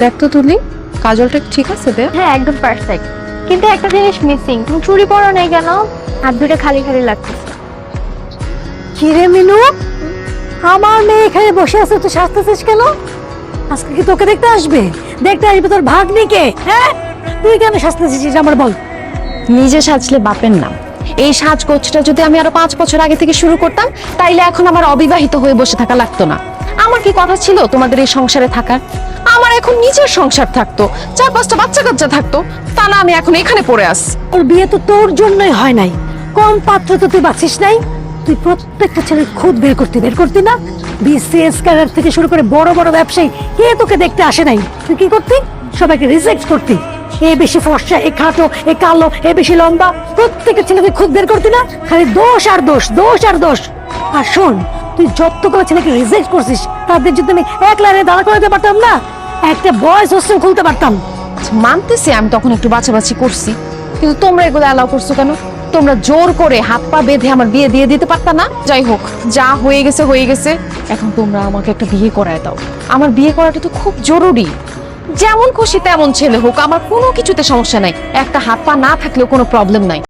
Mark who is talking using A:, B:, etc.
A: দেখ তো তুলি, কাজলটা ঠিক আছে দেখ।
B: হ্যাঁ একদম পারফেক্ট, কিন্তু একটা জিনিস মিসিং। তুমি চুড়ি পরো নাই কেন? হাত দুটো খালি খালি লাগছে।
C: কিরে মিনু, আমার মেয়ে এখানে বসে আছে, তুই সাজতেছিস কেন? আজকে কি তোকে দেখতে আসবে? দেখতে আসবে তোর ভাগ্নিকে। হ্যাঁ, তুই কেন সাজতেছিস আমার বল।
A: নিজে সাজলে বাপের নাম। এই সাজগোজটা যদি আমি আরো 5 বছর আগে থেকে শুরু করতাম, তাইলে এখন আমার অবিবাহিত হয়ে বসে থাকা লাগতো না। আমার কি কথা ছিল তোমাদের এই সংসারে থাকার? আমার এখন নিজের সংসার থাকতো, 4-5টা বাচ্চা কাচ্চা থাকতো, তা না আমি এখন এখানে পড়ে আছি।
C: ওর বিয়ে তো তোর জন্যই হয় নাই, কম পাত্র তো তুই বাঁচিস নাই। তুই প্রত্যেকটা ছেলের খুদ বের করতি না? বিসিএস ক্যাডার থেকে শুরু করে বড় বড় ব্যবসায়ী কে তোকে দেখতে আসে নাই? তুই কি করতি? সবাইকে রিজেক্ট করতি। এ বেশি ফর্সা, এ খাটো, এ কালো, এ বেশি লম্বা, প্রত্যেকটা ছেলেকে খুদ বের করতি না? খালি দোষ আর দোষ, দোষ আর দোষ। আর শোন, তুই যতগুলো ছেলেকে রিজেক্ট করছিস, তাদের যদি আমি এক লাইনে দাঁড়া করাতে পারতাম না, একটা বয়েজ হোস্টেল খুলতে পারতাম।
A: মানতেছি আমি তখন একটু বাছাবাছি করছি, কিন্তু তোমরা এগুলো অ্যালাউ করছো কেন? তোমরা জোর করে হাত পা বেঁধে আমার বিয়ে দিয়ে দিতে পারতা না? যাই হোক, যা হয়ে গেছে হয়ে গেছে। এখন তোমরা আমাকে একটা বিয়ে করায় দাও। আমার বিয়ে করাটা তো খুব জরুরি। যেমন খুশি তেমন ছেলে হোক, আমার কোনো কিছুতে সমস্যা নাই। একটা হাত পা না থাকলেও কোনো প্রবলেম নাই।